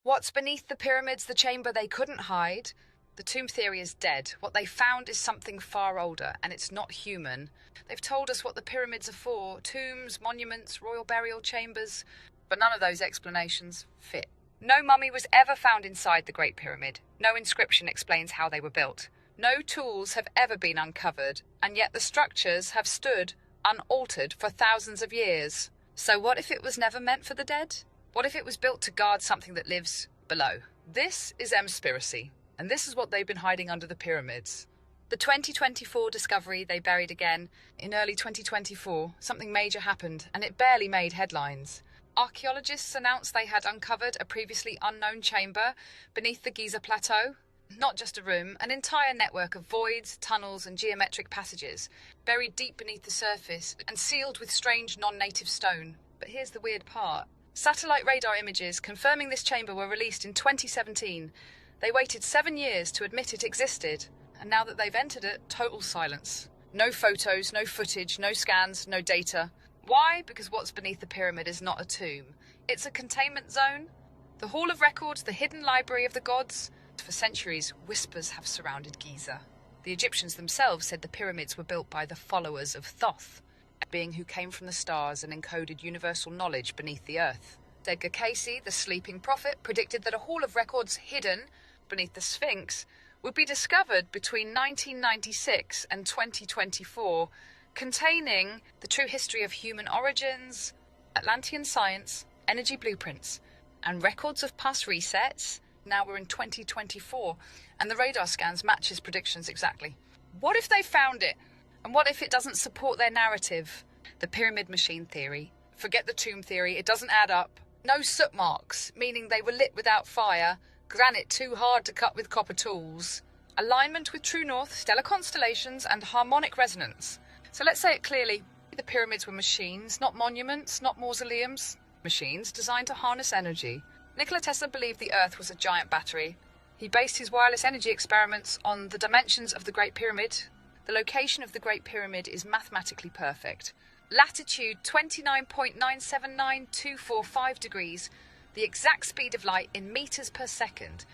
What's beneath the pyramids, the chamber they couldn't hide? The tomb theory is dead. What they found is something far older, and it's not human. They've told us what the pyramids are for: tombs, monuments, royal burial chambers, but none of those explanations fit. No mummy was ever found inside the Great Pyramid. No inscription explains how they were built. No tools have ever been uncovered, and yet the structures have stood unaltered for thousands of years. So what if it was never meant for the dead? What if it was built to guard something that lives below? This is Mspiracy, and this is what they've been hiding under the pyramids. The 2024 discovery they buried again. In early 2024, something major happened, and it barely made headlines. Archaeologists announced they had uncovered a previously unknown chamber beneath the Giza Plateau. Not just a room, an entire network of voids, tunnels, and geometric passages, buried deep beneath the surface and sealed with strange non-native stone. But here's the weird part. Satellite radar images confirming this chamber were released in 2017. They waited 7 years to admit it existed, and now that they've entered it, total silence. No photos, no footage, no scans, no data. Why? Because what's beneath the pyramid is not a tomb. It's a containment zone. The Hall of Records, the hidden library of the gods. For centuries, whispers have surrounded Giza. The Egyptians themselves said the pyramids were built by the followers of Thoth, a being who came from the stars and encoded universal knowledge beneath the earth. Edgar Cayce, the sleeping prophet, predicted that a Hall of Records hidden beneath the Sphinx would be discovered between 1996 and 2024, containing the true history of human origins, Atlantean science, energy blueprints, and records of past resets. Now we're in 2024, and the radar scans match his predictions exactly. What if they found it? And what if it doesn't support their narrative? The pyramid machine theory. Forget the tomb theory, it doesn't add up. No soot marks, meaning they were lit without fire. Granite too hard to cut with copper tools. Alignment with true north, stellar constellations, and harmonic resonance. So let's say it clearly. The pyramids were machines, not monuments, not mausoleums. Machines designed to harness energy. Nikola Tesla believed the Earth was a giant battery. He based his wireless energy experiments on the dimensions of the Great Pyramid. The location of the Great Pyramid is mathematically perfect. Latitude 29.979245 degrees, the exact speed of light in meters per second.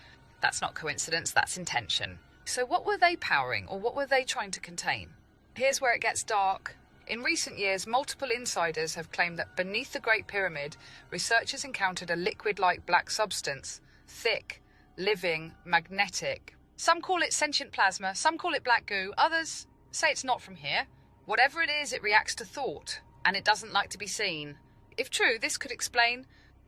That's not coincidence, that's intention. So what were they powering, or what were they trying to contain? Here's where it gets dark. In recent years, multiple insiders have claimed that beneath the Great Pyramid, researchers encountered a liquid-like black substance, thick, living, magnetic. Some call it sentient plasma, some call it black goo, others say it's not from here. Whatever it is, it reacts to thought, and it doesn't like to be seen. If true, this could explain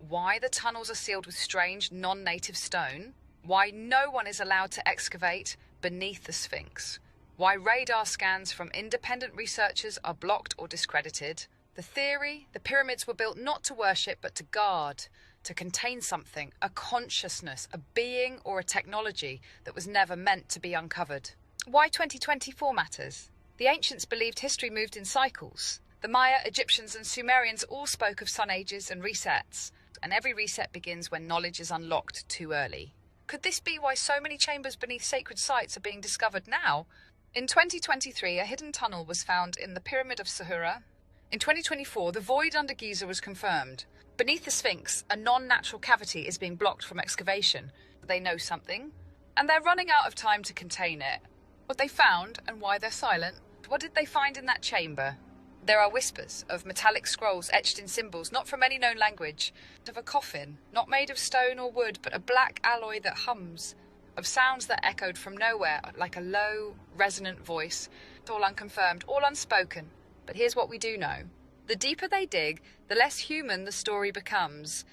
why the tunnels are sealed with strange, non-native stone, why no one is allowed to excavate beneath the Sphinx, why radar scans from independent researchers are blocked or discredited. The theory, the pyramids were built not to worship but to guard, to contain something, a consciousness, a being or a technology that was never meant to be uncovered. Why 2024 matters? The ancients believed history moved in cycles. The Maya, Egyptians and Sumerians all spoke of sun ages and resets, and every reset begins when knowledge is unlocked too early. Could this be why so many chambers beneath sacred sites are being discovered now? In 2023, a hidden tunnel was found in the Pyramid of Sahura. In 2024, the void under Giza was confirmed. Beneath the Sphinx, a non-natural cavity is being blocked from excavation. They know something, and they're running out of time to contain it. What they found and why they're silent. What did they find in that chamber? There are whispers of metallic scrolls etched in symbols not from any known language, of a coffin, not made of stone or wood, but a black alloy that hums, of sounds that echoed from nowhere, like a low, resonant voice. It's all unconfirmed, all unspoken. But here's what we do know. The deeper they dig, the less human the story becomes,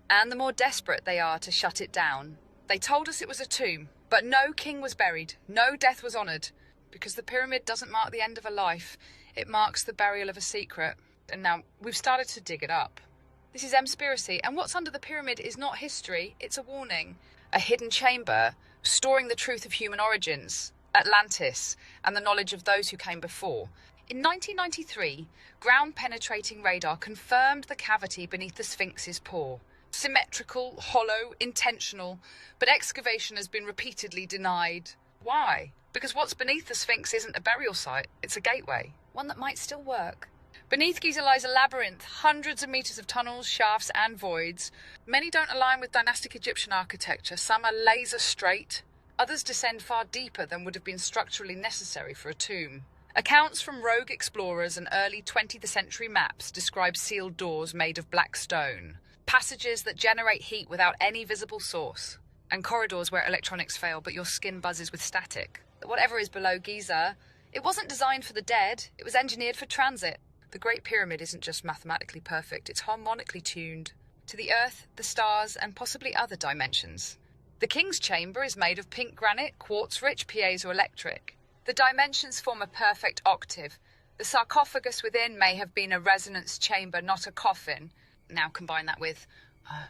and the more desperate they are to shut it down. They told us it was a tomb, but no king was buried, no death was honoured, because the pyramid doesn't mark the end of a life, it marks the burial of a secret. And now we've started to dig it up. This is Mspiracy, and what's under the pyramid is not history, it's a warning. A hidden chamber, storing the truth of human origins, Atlantis, and the knowledge of those who came before. In 1993, ground-penetrating radar confirmed the cavity beneath the Sphinx's paw. Symmetrical, hollow, intentional, but excavation has been repeatedly denied. Why? Because what's beneath the Sphinx isn't a burial site, it's a gateway. One that might still work. Beneath Giza lies a labyrinth, hundreds of meters of tunnels, shafts, and voids. Many don't align with dynastic Egyptian architecture. Some are laser straight. Others descend far deeper than would have been structurally necessary for a tomb. Accounts from rogue explorers and early 20th century maps describe sealed doors made of black stone, passages that generate heat without any visible source, and corridors where electronics fail but your skin buzzes with static. Whatever is below Giza, it wasn't designed for the dead, it was engineered for transit. The Great Pyramid isn't just mathematically perfect, it's harmonically tuned to the Earth, the stars, and possibly other dimensions. The King's Chamber is made of pink granite, quartz-rich, piezoelectric. The dimensions form a perfect octave. The sarcophagus within may have been a resonance chamber, not a coffin. Now combine that with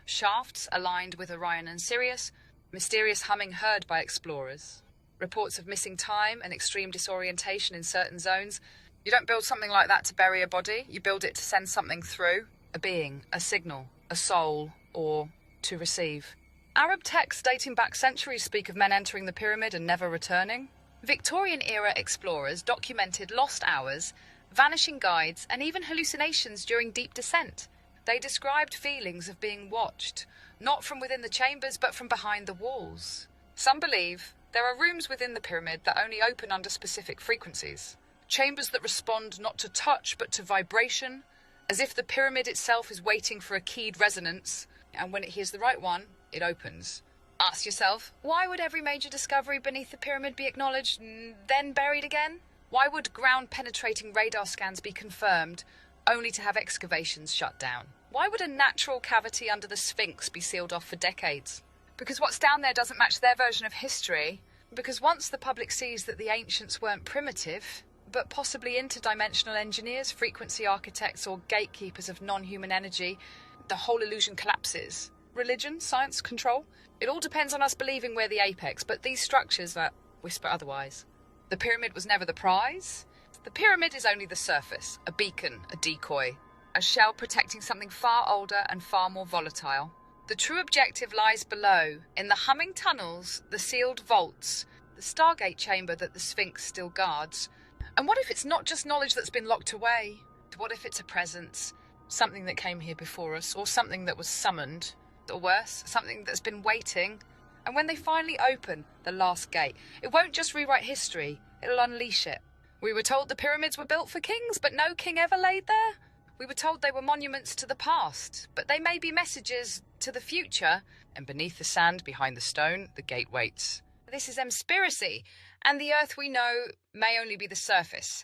shafts aligned with Orion and Sirius, mysterious humming heard by explorers, reports of missing time and extreme disorientation in certain zones. You don't build something like that to bury a body, you build it to send something through, a being, a signal, a soul, or to receive. Arab texts dating back centuries speak of men entering the pyramid and never returning. Victorian-era explorers documented lost hours, vanishing guides, and even hallucinations during deep descent. They described feelings of being watched, not from within the chambers, but from behind the walls. Some believe there are rooms within the pyramid that only open under specific frequencies. Chambers that respond not to touch, but to vibration, as if the pyramid itself is waiting for a keyed resonance, and when it hears the right one, it opens. Ask yourself, why would every major discovery beneath the pyramid be acknowledged, then buried again? Why would ground-penetrating radar scans be confirmed, only to have excavations shut down? Why would a natural cavity under the Sphinx be sealed off for decades? Because what's down there doesn't match their version of history. Because once the public sees that the ancients weren't primitive, but possibly interdimensional engineers, frequency architects, or gatekeepers of non-human energy, the whole illusion collapses. Religion, science, control? It all depends on us believing we're the apex, but these structures that whisper otherwise. The pyramid was never the prize. The pyramid is only the surface, a beacon, a decoy, a shell protecting something far older and far more volatile. The true objective lies below, in the humming tunnels, the sealed vaults, the stargate chamber that the Sphinx still guards. And what if it's not just knowledge that's been locked away? What if it's a presence, something that came here before us, or something that was summoned? Or worse, something that's been waiting. And when they finally open the last gate, it won't just rewrite history, it'll unleash it. We were told the pyramids were built for kings, but no king ever laid there. We were told they were monuments to the past, but they may be messages to the future. And beneath the sand, behind the stone, the gate waits. This is conspiracy, and the Earth we know may only be the surface.